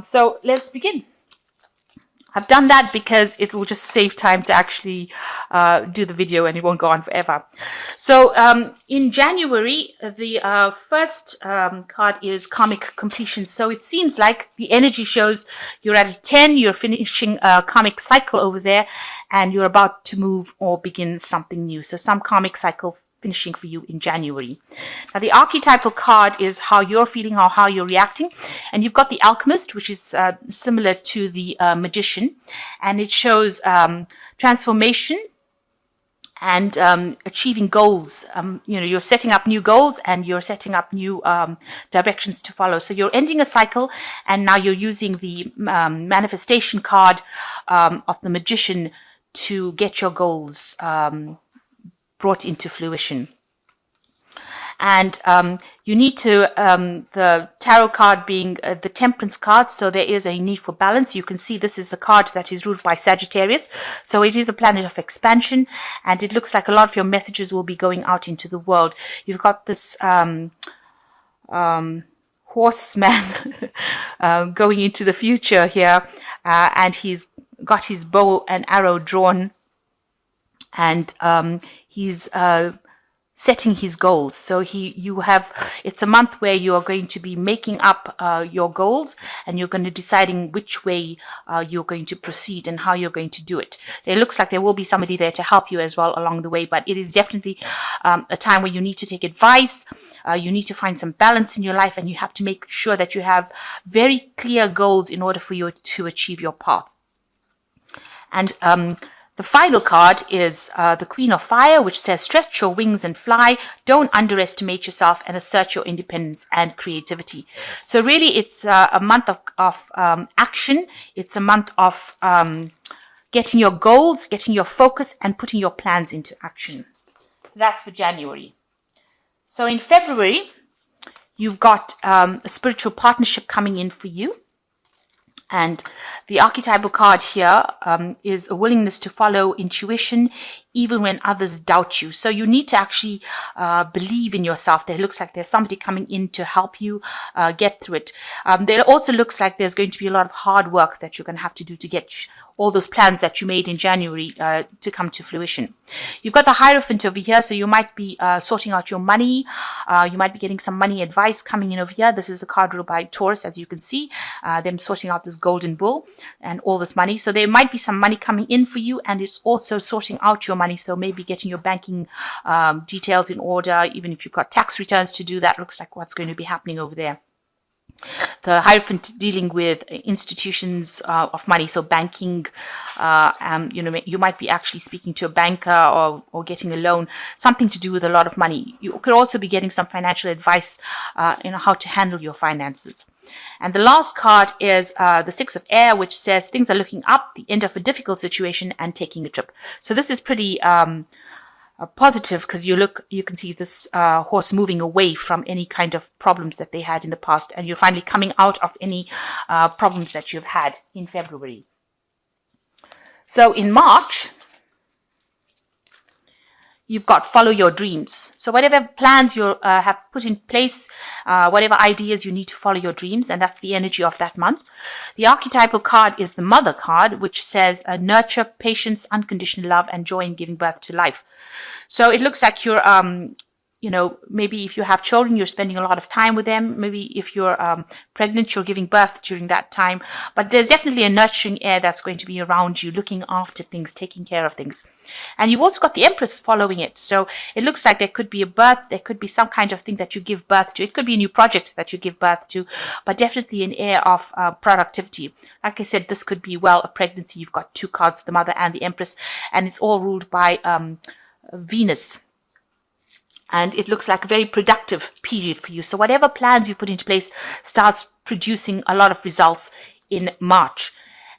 So let's begin. I've done that because it will just save time to actually do the video and it won't go on forever. So in January, the first card is karmic completion. So it seems like the energy shows you're at a 10, you're finishing a karmic cycle over there, and you're about to move or begin something new. So some karmic cycle finishing for you in January. Now, the archetypal card is how you're feeling or how you're reacting. And you've got the alchemist, which is similar to the magician. And it shows transformation and achieving goals. You're setting up new goals and you're setting up new directions to follow. So you're ending a cycle, and now you're using the manifestation card of the magician to get your goals brought into fruition. And you need to, the tarot card being the temperance card, so there is a need for balance. You can see this is a card that is ruled by Sagittarius, so it is a planet of expansion, and it looks like a lot of your messages will be going out into the world. You've got this horseman going into the future here, and he's got his bow and arrow drawn, and he's setting his goals. So it's a month where you are going to be making up your goals, and you're going to deciding which way you're going to proceed and how you're going to do it. It looks like there will be somebody there to help you as well along the way, but it is definitely a time where you need to take advice. You need to find some balance in your life, and you have to make sure that you have very clear goals in order for you to achieve your path. And the final card is the Queen of Fire, which says, stretch your wings and fly. Don't underestimate yourself and assert your independence and creativity. So really, it's a month of action. It's a month of getting your goals, getting your focus, and putting your plans into action. So that's for January. So in February, you've got a spiritual partnership coming in for you. And the archetypal card here is a willingness to follow intuition even when others doubt you. So you need to actually believe in yourself. There looks like there's somebody coming in to help you get through it. There also looks like there's going to be a lot of hard work that you're going to have to do to get all those plans that you made in January to come to fruition. You've got the Hierophant over here, so you might be sorting out your money. You might be getting some money advice coming in over here. This is a card ruled by Taurus, as you can see, them sorting out this golden bull and all this money. So there might be some money coming in for you, and it's also sorting out your money. So maybe getting your banking details in order, even if you've got tax returns to do, that looks like what's going to be happening over there. The Hierophant dealing with institutions of money, so banking. You might be actually speaking to a banker or getting a loan, something to do with a lot of money. You could also be getting some financial advice, how to handle your finances. And the last card is the Six of Air, which says things are looking up, the end of a difficult situation, and taking a trip. So this is pretty positive, because you can see this horse moving away from any kind of problems that they had in the past, and you're finally coming out of any problems that you've had in February. So in March, you've got follow your dreams. So whatever plans you have put in place, whatever ideas, you need to follow your dreams, and that's the energy of that month. The archetypal card is the Mother card, which says nurture, patience, unconditional love, and joy in giving birth to life. So it looks like you're maybe if you have children, you're spending a lot of time with them. Maybe if you're pregnant, you're giving birth during that time. But there's definitely a nurturing air that's going to be around you, looking after things, taking care of things. And you've also got the Empress following it. So it looks like there could be a birth, there could be some kind of thing that you give birth to. It could be a new project that you give birth to, but definitely an air of productivity. Like I said, this could be, a pregnancy. You've got two cards, the Mother and the Empress, and it's all ruled by Venus. And it looks like a very productive period for you. So whatever plans you put into place starts producing a lot of results in March.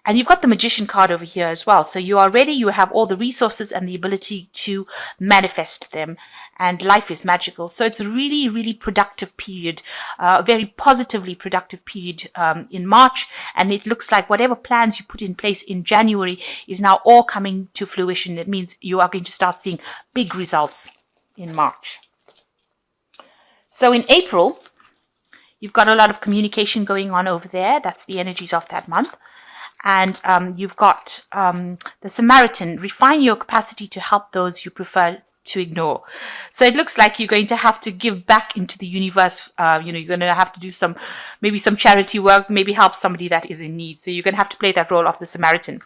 And you've got the Magician card over here as well. So you are ready. You have all the resources and the ability to manifest them. And life is magical. So it's a really, really productive period, a very positively productive period in March. And it looks like whatever plans you put in place in January is now all coming to fruition. It means you are going to start seeing big results in March. So in April, You've got a lot of communication going on over there. That's the energies of that month. And you've got the Samaritan. Refine your capacity to help those you prefer to ignore. So it looks like you're going to have to give back into the universe. You're going to have to do maybe some charity work, maybe help somebody that is in need. So you're going to have to play that role of the Samaritan.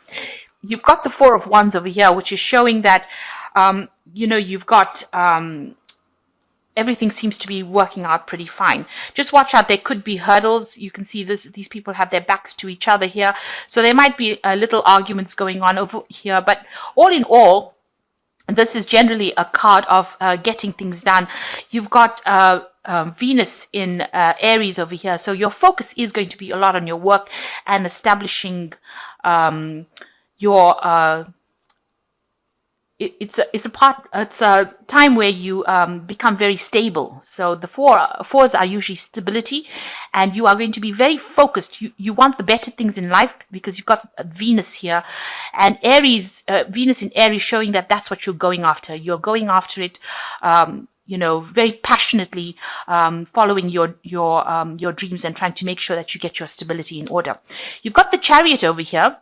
You've got the Four of Wands over here, which is showing that, you've got everything seems to be working out pretty fine. Just watch out. There could be hurdles. You can see these people have their backs to each other here. So there might be little arguments going on over here. But all in all, this is generally a card of getting things done. You've got Venus in Aries over here. So your focus is going to be a lot on your work and establishing your it's a time where you become very stable. So the fours are usually stability, and you are going to be very focused. You want the better things in life because you've got Venus here, and Aries, Venus in Aries, showing that that's what you're going after. You're going after it, very passionately, following your dreams and trying to make sure that you get your stability in order. You've got the Chariot over here,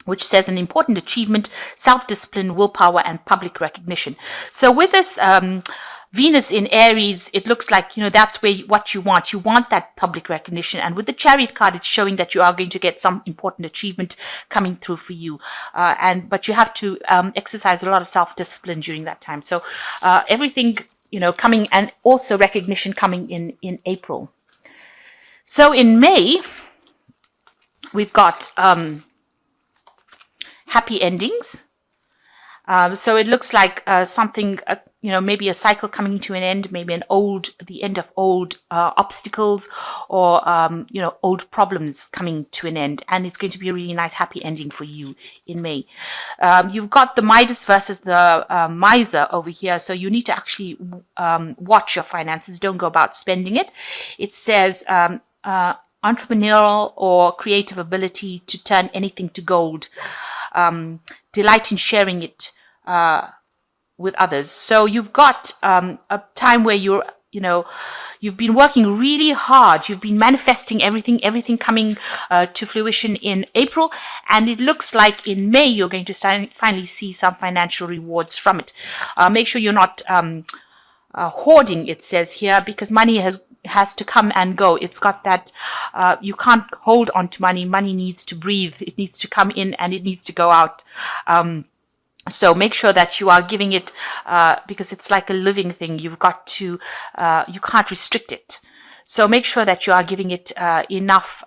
which says an important achievement, self-discipline, willpower, and public recognition. So with this Venus in Aries, it looks like, that's what you want. You want that public recognition. And with the Chariot card, it's showing that you are going to get some important achievement coming through for you. But you have to exercise a lot of self-discipline during that time. So everything, coming, and also recognition coming in April. So in May, we've got happy endings. So it looks like something, maybe a cycle coming to an end, maybe the end of old obstacles, or, old problems coming to an end. And it's going to be a really nice, happy ending for you in May. You've got the Midas versus the Miser over here. So you need to actually watch your finances. Don't go about spending it. It says entrepreneurial or creative ability to turn anything to gold. Delight in sharing it with others. So you've got a time where you've been working really hard. You've been manifesting everything coming to fruition in April, and it looks like in May you're going to finally see some financial rewards from it. Make sure you're not hoarding, it says here, because money has to come and go. It's got that, you can't hold on to money. Money needs to breathe. It needs to come in and it needs to go out. So make sure that you are giving it, because it's like a living thing. You've got to, you can't restrict it. So make sure that you are giving it enough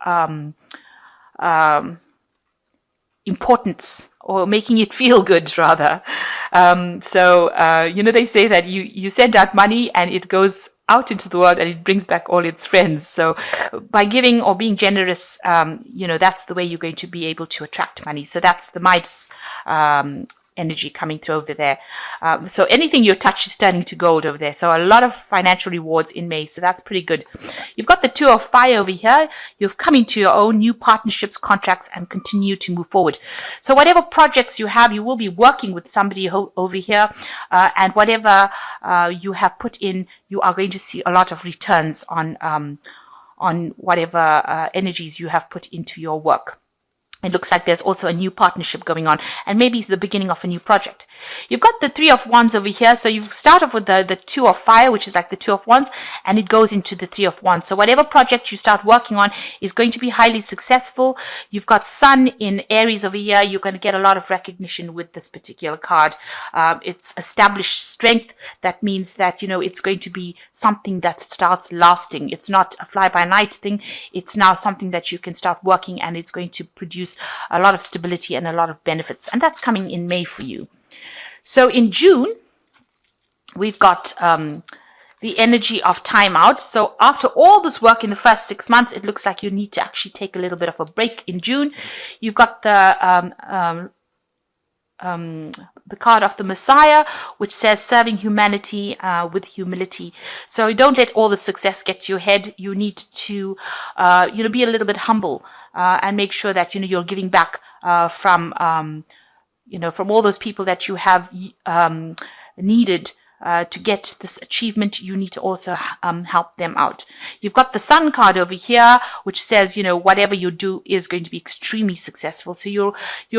importance, or making it feel good, rather. They say that you send out money and it goes out into the world and it brings back all its friends. So by giving or being generous, that's the way you're going to be able to attract money. So that's the Midas energy coming through over there. So anything you touch is turning to gold over there. So a lot of financial rewards in May. So that's pretty good. You've got the Two of Fire over here. You've come into your own new partnerships, contracts, and continue to move forward. So whatever projects you have, you will be working with somebody over here. And whatever you have put in, you are going to see a lot of returns on whatever energies you have put into your work. It looks like there's also a new partnership going on, and maybe it's the beginning of a new project. You've got the Three of Wands over here. So you start off with the Two of Fire, which is like the Two of Wands, and it goes into the Three of Wands. So whatever project you start working on is going to be highly successful. You've got Sun in Aries over here. You're going to get a lot of recognition with this particular card. It's established strength. That means that, it's going to be something that starts lasting. It's not a fly-by-night thing. It's now something that you can start working, and it's going to produce a lot of stability and a lot of benefits. And that's coming in May for you. So in June, we've got the energy of time out. So after all this work in the first 6 months, it looks like you need to actually take a little bit of a break in June. You've got the card of the Messiah, which says serving humanity with humility. So don't let all the success get to your head. You need to, be a little bit humble and make sure that, you're giving back from all those people that you have needed to get this achievement, you need to also help them out. You've got the Sun card over here, which says, whatever you do is going to be extremely successful. So you're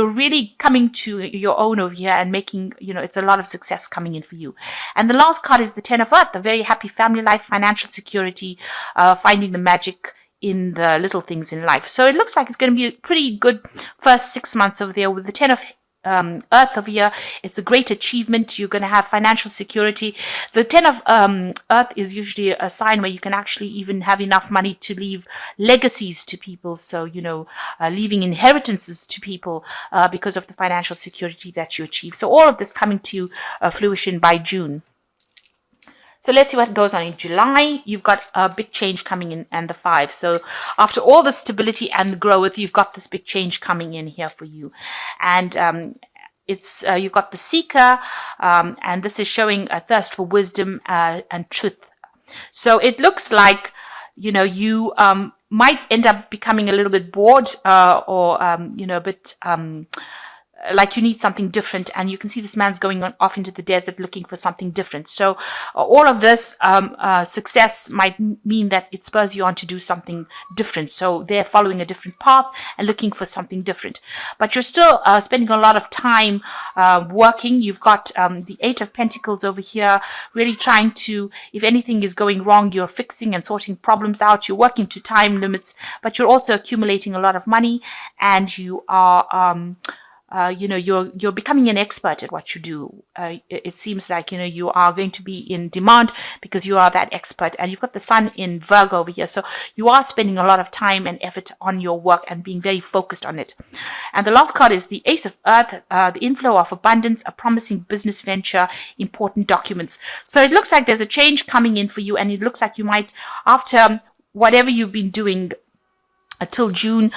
really coming to your own over here and making, it's a lot of success coming in for you. And the last card is the Ten of Earth, a very happy family life, financial security, finding the magic in the little things in life. So it looks like it's going to be a pretty good first 6 months over there with the Ten of Earth over here. It's a great achievement. You're going to have financial security. The Ten of Earth is usually a sign where you can actually even have enough money to leave legacies to people. So, leaving inheritances to people because of the financial security that you achieve. So all of this coming to fruition by June. So let's see what goes on in July. You've got a big change coming in and the 5. So after all the stability and the growth, you've got this big change coming in here for you. And it's you've got the Seeker, and this is showing a thirst for wisdom and truth. So it looks like, you might end up becoming a little bit bored or, a bit... like you need something different, and you can see this man's going off into the desert looking for something different. So all of this success might mean that it spurs you on to do something different. So they're following a different path and looking for something different. But you're still spending a lot of time working. You've got the 8 of Pentacles over here, really trying to, if anything is going wrong, you're fixing and sorting problems out. You're working to time limits, but you're also accumulating a lot of money, and you are you're becoming an expert at what you do. It seems like, you are going to be in demand because you are that expert, and you've got the Sun in Virgo over here. So you are spending a lot of time and effort on your work and being very focused on it. And the last card is the Ace of Earth, the inflow of abundance, a promising business venture, important documents. So it looks like there's a change coming in for you, and it looks like you might, after whatever you've been doing until June,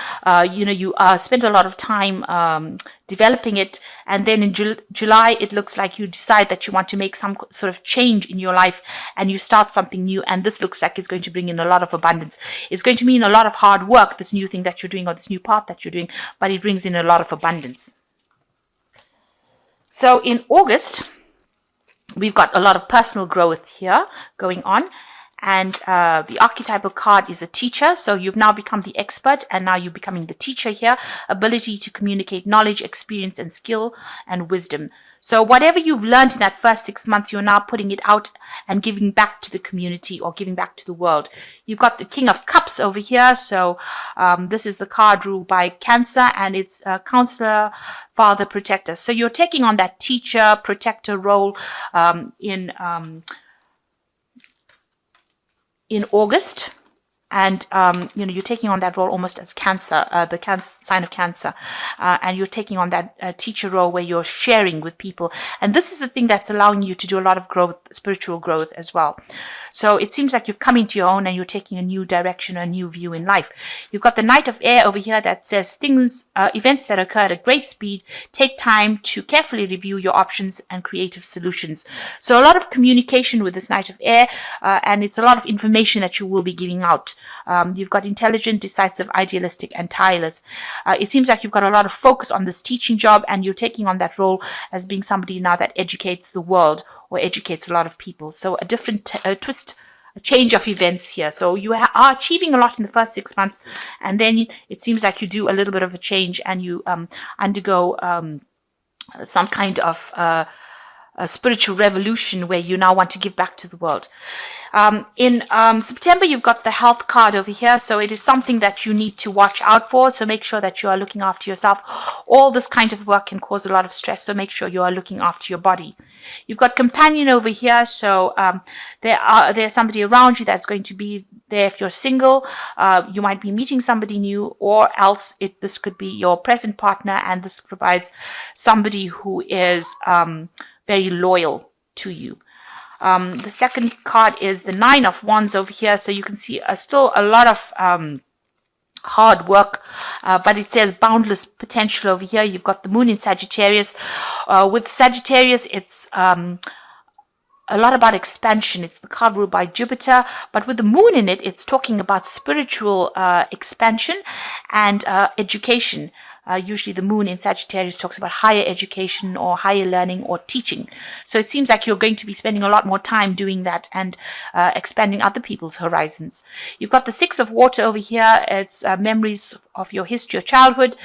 you spent a lot of time developing it, and then in July it looks like you decide that you want to make some sort of change in your life, and you start something new, and this looks like it's going to bring in a lot of abundance. It's going to mean a lot of hard work, this new thing that you're doing, or this new path that you're doing, but it brings in a lot of abundance. So in August, we've got a lot of personal growth here going on. And the archetypal card is a teacher. So you've now become the expert, and now you're becoming the teacher here. Ability to communicate knowledge, experience, and skill and wisdom. So whatever you've learned in that first 6 months, you're now putting it out and giving back to the community or giving back to the world. You've got the King of Cups over here. So this is the card ruled by Cancer, and it's counselor, father, protector. So you're taking on that teacher, protector role in August, and you're taking on that role almost as Cancer, the sign of Cancer, and you're taking on that teacher role where you're sharing with people, and this is the thing that's allowing you to do a lot of growth, spiritual growth as well. So it seems like you've come into your own, and you're taking a new direction, a new view in life. You've got the Knight of Air over here that says events that occur at a great speed, take time to carefully review your options and creative solutions. So a lot of communication with this Knight of Air, and it's a lot of information that you will be giving out. You've got intelligent, decisive, idealistic, and tireless. It seems like you've got a lot of focus on this teaching job, and you're taking on that role as being somebody now that educates the world or educates a lot of people. So a different twist, a change of events here. So you are achieving a lot in the first 6 months, and then it seems like you do a little bit of a change, and you undergo some kind of a spiritual revolution where you now want to give back to the world. In September, you've got the health card over here. So it is something that you need to watch out for. So make sure that you are looking after yourself. All this kind of work can cause a lot of stress. So make sure you are looking after your body. You've got companion over here. So there's somebody around you that's going to be there if you're single. You might be meeting somebody new, or else this could be your present partner. And this provides somebody who is very loyal to you. The second card is the Nine of Wands over here. So you can see still a lot of hard work, but it says boundless potential over here. You've got the Moon in Sagittarius. With Sagittarius, it's a lot about expansion. It's the card ruled by Jupiter, but with the Moon in it, it's talking about spiritual expansion and education. usually the moon in Sagittarius talks about higher education or higher learning or teaching. So it seems like you're going to be spending a lot more time doing that and expanding other people's horizons. You've got the Six of Water over here. It's memories of your history or childhood,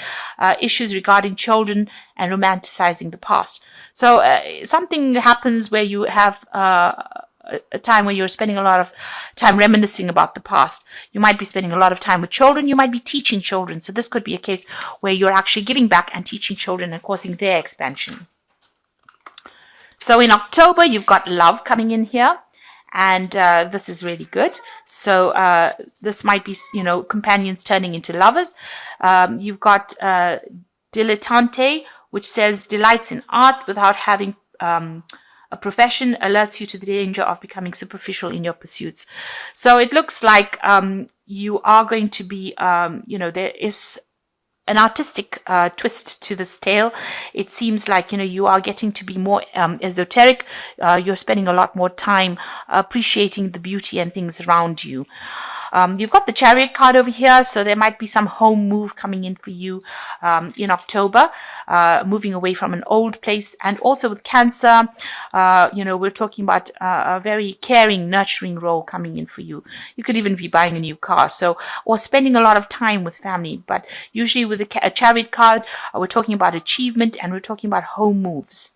issues regarding children, and romanticizing the past. So something happens where you have a time where you're spending a lot of time reminiscing about the past. You might be spending a lot of time with children. You might be teaching children. So this could be a case where you're actually giving back and teaching children and causing their expansion. So in October, you've got love coming in here. And this is really good. So this might be, companions turning into lovers. You've got dilettante, which says delights in art without having a profession, alerts you to the danger of becoming superficial in your pursuits. So it looks like you are going to be, there is an artistic twist to this tale. It seems like, you are getting to be more esoteric. You're spending a lot more time appreciating the beauty and things around you. You've got the Chariot card over here, so there might be some home move coming in for you in October, moving away from an old place. And also with Cancer, we're talking about a very caring, nurturing role coming in for you. You could even be buying a new car, or spending a lot of time with family. But usually with a Chariot card, we're talking about achievement and we're talking about home moves.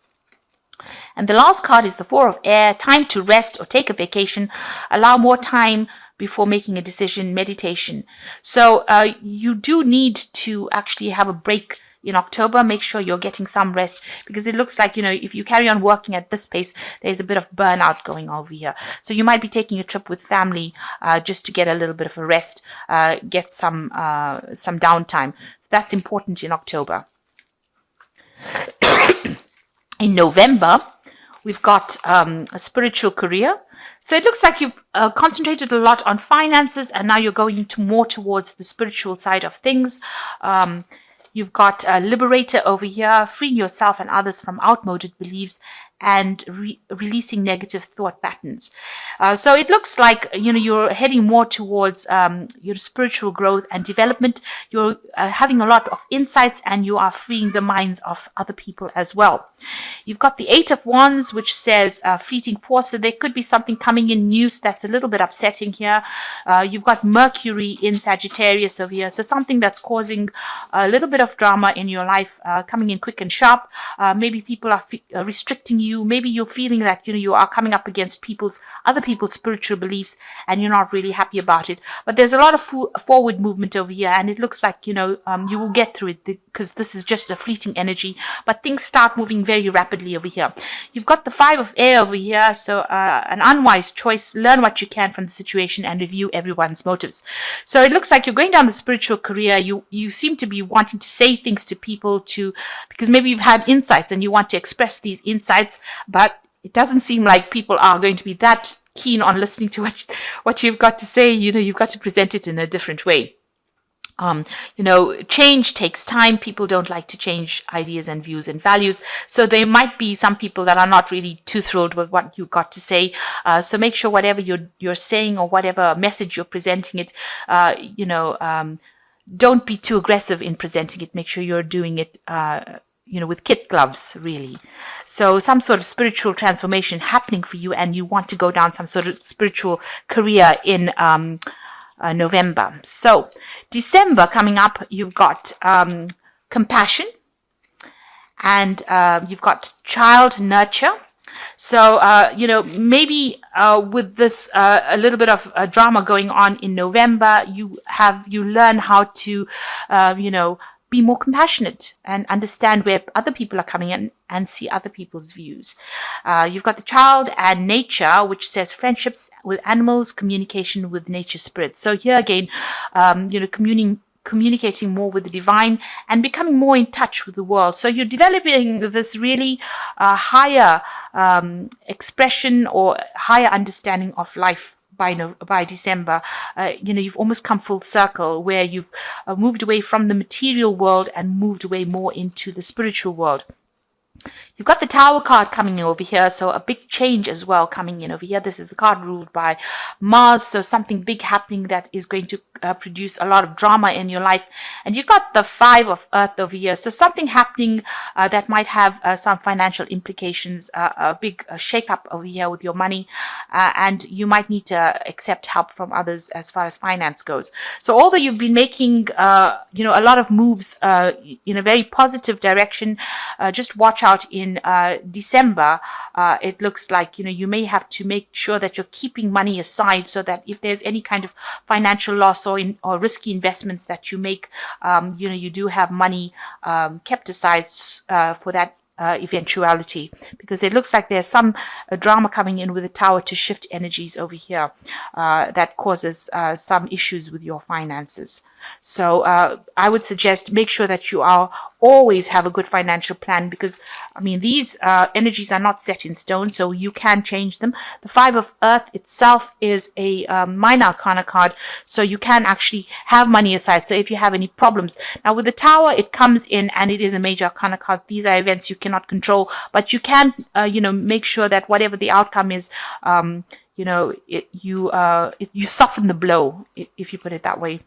And the last card is the Four of Air, time to rest or take a vacation, allow more time before making a decision, meditation. So you do need to actually have a break in October. Make sure you're getting some rest, because it looks like, if you carry on working at this pace, there's a bit of burnout going over here. So you might be taking a trip with family just to get a little bit of a rest, get some downtime. That's important in October. In November, we've got a spiritual career. So it looks like you've concentrated a lot on finances, and now you're going more towards the spiritual side of things. You've got a liberator over here, freeing yourself and others from outmoded beliefs and releasing negative thought patterns. So it looks like, you're heading more towards your spiritual growth and development. You're having a lot of insights, and you are freeing the minds of other people as well. You've got the Eight of Wands, which says fleeting force. So there could be something coming in news that's a little bit upsetting here. You've got Mercury in Sagittarius over here. So something that's causing a little bit of drama in your life, coming in quick and sharp. Maybe people are restricting you. Maybe you're feeling that you are coming up against other people's spiritual beliefs, and you're not really happy about it. But there's a lot of forward movement over here, and it looks like you will get through it, because this is just a fleeting energy. But things start moving very rapidly over here. You've got the Five of Air over here, so an unwise choice. Learn what you can from the situation and review everyone's motives. So it looks like you're going down the spiritual career. You seem to be wanting to say things to people because maybe you've had insights and you want to express these insights. But it doesn't seem like people are going to be that keen on listening to what you've got to say. You've got to present it in a different way. Change takes time. People don't like to change ideas and views and values. So there might be some people that are not really too thrilled with what you've got to say. So make sure whatever you're saying or whatever message you're presenting it, don't be too aggressive in presenting it. Make sure you're doing it with kid gloves, really. So some sort of spiritual transformation happening for you, and you want to go down some sort of spiritual career in November. So December coming up, you've got compassion, and you've got child nurture. So, maybe with this a little bit of drama going on in November, you learn how to, be more compassionate and understand where other people are coming in and see other people's views. You've got the child and nature, which says friendships with animals, communication with nature spirits. So here again, communicating more with the divine and becoming more in touch with the world. So you're developing this really higher expression or higher understanding of life. By December, you've almost come full circle, where you've moved away from the material world and moved away more into the spiritual world. You've got the Tower card coming in over here, so a big change as well coming in over here. This is the card ruled by Mars, so something big happening that is going to produce a lot of drama in your life. And you've got the Five of Earth over here, so something happening that might have some financial implications, a big shake-up over here with your money, and you might need to accept help from others as far as finance goes. So although you've been making a lot of moves in a very positive direction, just watch out in December. It looks like you may have to make sure that you're keeping money aside, so that if there's any kind of financial loss or risky investments that you make, you do have money kept aside for that eventuality, because it looks like there's some drama coming in with the Tower to shift energies over here that causes some issues with your finances. So I would suggest make sure that you always have a good financial plan, because these energies are not set in stone, so you can change them. The Five of Earth itself is a minor arcana card, so you can actually have money aside. So if you have any problems, now with the Tower, it comes in and it is a major arcana card. These are events you cannot control, but you can make sure that whatever the outcome is, you soften the blow, if you put it that way.